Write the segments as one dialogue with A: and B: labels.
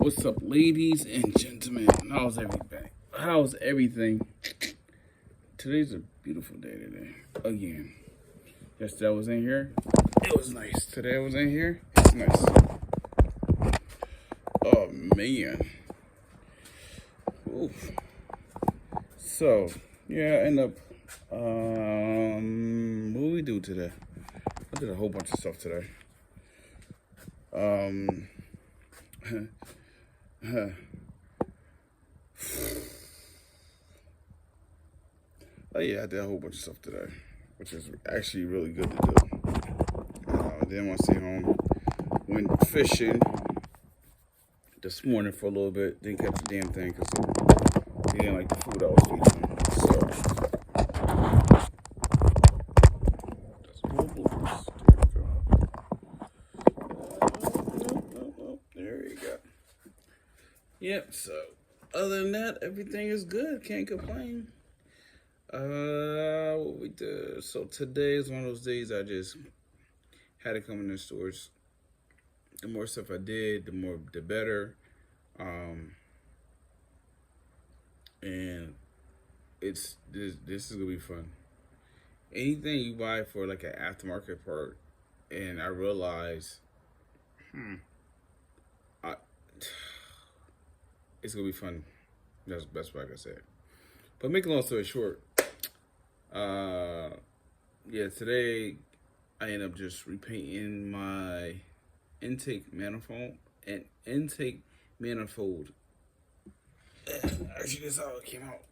A: What's up, ladies and gentlemen? How's everything? How's everything? Today's a beautiful day today. Again. Yesterday I was in here. It was nice. Today I was in here. It's nice. Oh, man. Oof. So, yeah, I end up, what did we do today? I did a whole bunch of stuff today. Oh yeah, I did a whole bunch of stuff today, which is actually really good to do. Then when I stay home, went fishing this morning for a little bit. Didn't catch a damn thing because he didn't like the food I was feeding him. So, that's more blues. There you go. Yep, so other than that, everything is good. Can't complain. What we did. So today is one of those days I just had to come in the stores. The more stuff I did, the better. And this is gonna be fun. Anything you buy for like an aftermarket part, and I realize, it's gonna be fun. That's the best way I can say it. But making a long story short, yeah, today I ended up just repainting my intake manifold. Actually, this is how it came out.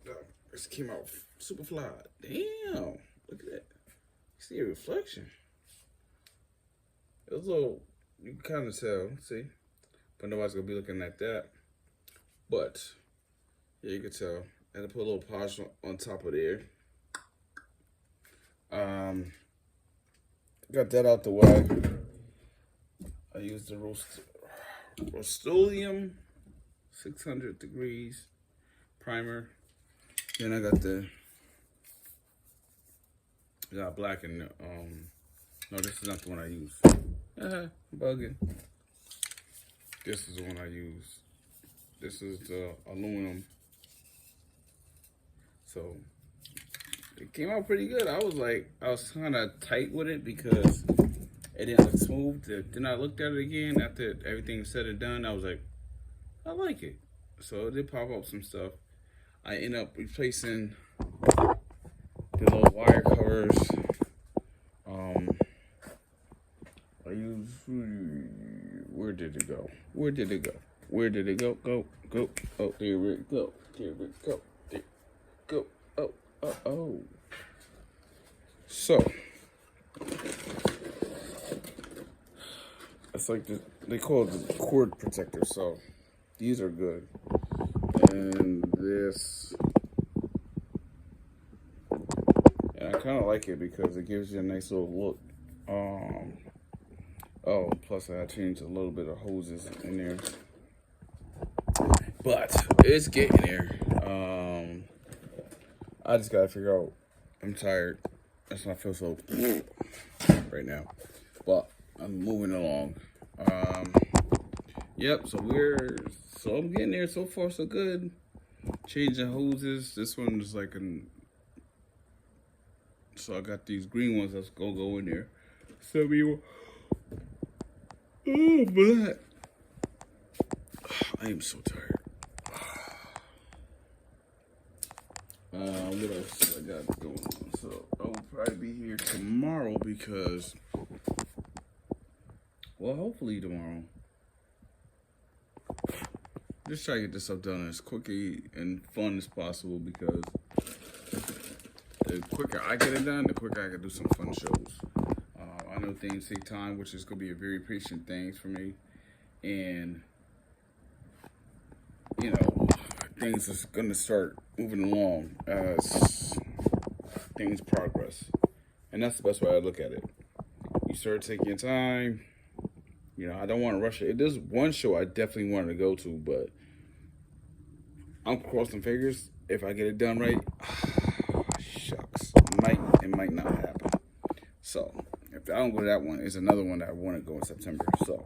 A: This came out super fly. Damn, look at that. You see a reflection. It was a little, you can kind of tell, see? But nobody's gonna be looking at that. But, yeah, you can tell. I had to put a little polish on top of there. Got that out the way. I used the Rust-Oleum 600 degrees primer. Then I got black and no, this is not the one I use. Bugging. This is the one I use. This is the aluminum. So it came out pretty good. I was kind of tight with it because it didn't look smooth. Then I looked at it again after everything was said and done. I was like, I like it. So it did pop up some stuff. I ended up replacing the little wire covers. I used, where did it go? Where did it go? Where did it go? Go. Oh, there it go. There it go. There it go. Oh. So, it's like they call it the cord protector. So, these are good. And this, and I kind of like it because it gives you a nice little look. Oh, plus I changed a little bit of hoses in there. But it's getting there. I just gotta figure out. I'm tired. That's why I feel so right now. But I'm moving along. Yep. So I'm getting there. So far, so good. Changing hoses. This one is like so I got these green ones that's gonna go in there. Oh, but I am so tired. What else I got going on? So I will probably be here tomorrow because, well, hopefully tomorrow. Just try to get this stuff done as quickly and fun as possible because the quicker I get it done, the quicker I can do some fun shows. I know things take time, which is going to be a very patient thing for me. And, you know, things are going to start moving along as things progress. And that's the best way I look at it. You start taking your time. You know, I don't want to rush it. There's one show I definitely wanted to go to, but I'm crossing fingers. If I get it done right, shucks, it might not happen. So, if I don't go to that one, it's another one that I want to go in September. So,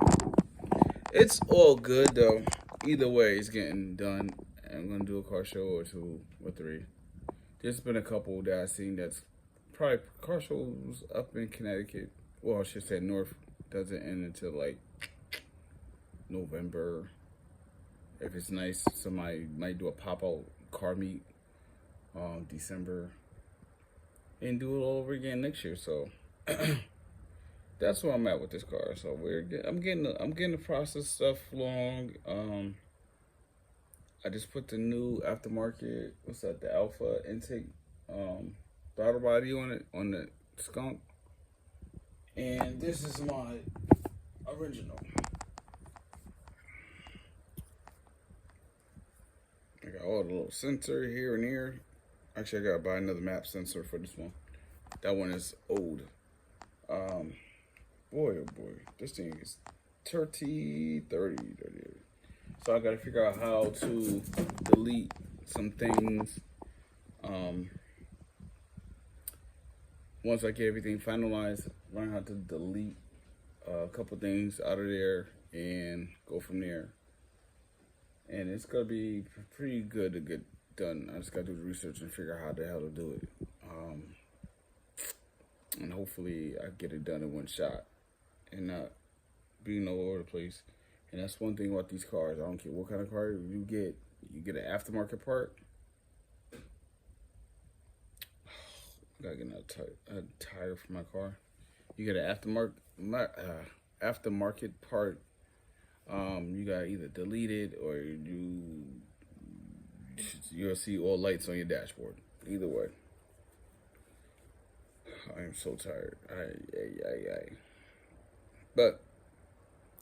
A: it's all good, though. either way, it's getting done. I'm gonna do a car show or 2 or 3. There's been a couple that I've seen that's probably car shows up in Connecticut. Well, I should say North doesn't end until like November. If it's nice, somebody might do a pop-out car meet December and do it all over again next year. So that's where I'm at with this car. So I'm getting the process stuff along. I just put the new aftermarket, what's that, the Alpha intake throttle body on it, on the Skunk. And this is my original. I got all the little sensor here and here. Actually, I gotta buy another map sensor for this one. That one is old. Boy, oh boy, this thing is 30. So I gotta figure out how to delete some things. Once I get everything finalized, learn how to delete a couple things out of there and go from there. And it's gonna be pretty good to get done. I just gotta do the research and figure out how the hell to do it. And hopefully I get it done in one shot and not being all over the place. And that's one thing about these cars. I don't care what kind of car you get an aftermarket part. I gotta get a tire for my car. You get an aftermarket part. You gotta either delete it or you'll see all lights on your dashboard. Either way. I am so tired. But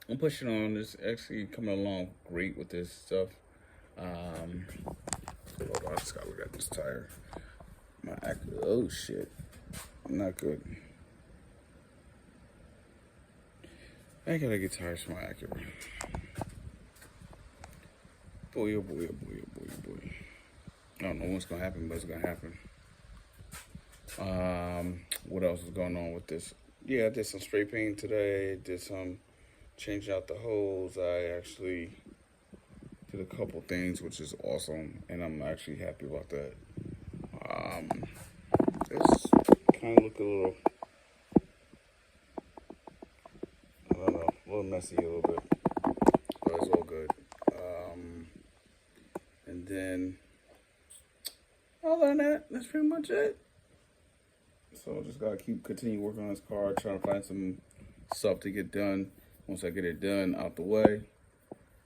A: I'm pushing on. This actually coming along great with this stuff. Hold on, I just gotta look at this tire. Oh shit, not good. I gotta get tires for my Acura. Boy, oh boy, oh boy, oh boy, oh boy. I don't know what's gonna happen, but it's gonna happen. What else is going on with this? Yeah, I did some spray painting today. Did some changing out the hose. I actually did a couple things, which is awesome, and I'm actually happy about that. It's kind of look a little, I don't know, a little messy a little bit, but it's all good. And then other than that, that's pretty much it. So just gotta continue working on this car, trying to find some stuff to get done. Once I get it done, out the way.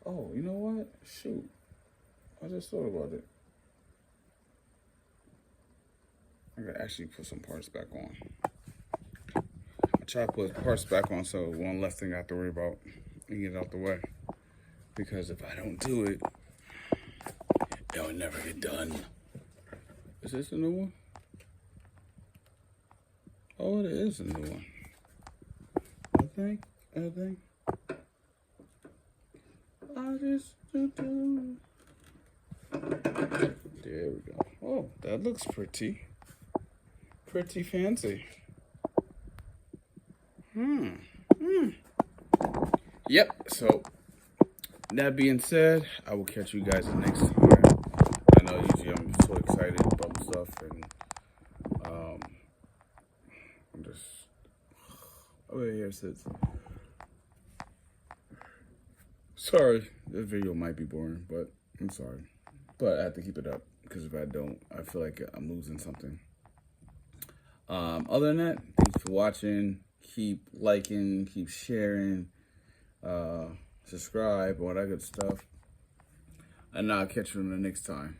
A: Oh, you know what? Shoot, I just thought about it. I gotta actually put some parts back on. I try to put parts back on so one less thing I have to worry about and get it out the way. Because if I don't do it, it'll never get done. Is this a new one? Oh, it is a new one. I think. I just do. There we go. Oh, that looks pretty. Pretty fancy. Yep, so that being said, I will catch you guys next time. I know usually I'm so excited about stuff and I'm just here it sits. Sorry, this video might be boring, but I'm sorry. But I have to keep it up because if I don't, I feel like I'm losing something. Other than that, thanks for watching. Keep liking, keep sharing, subscribe, all that good stuff. And I'll catch you in the next time.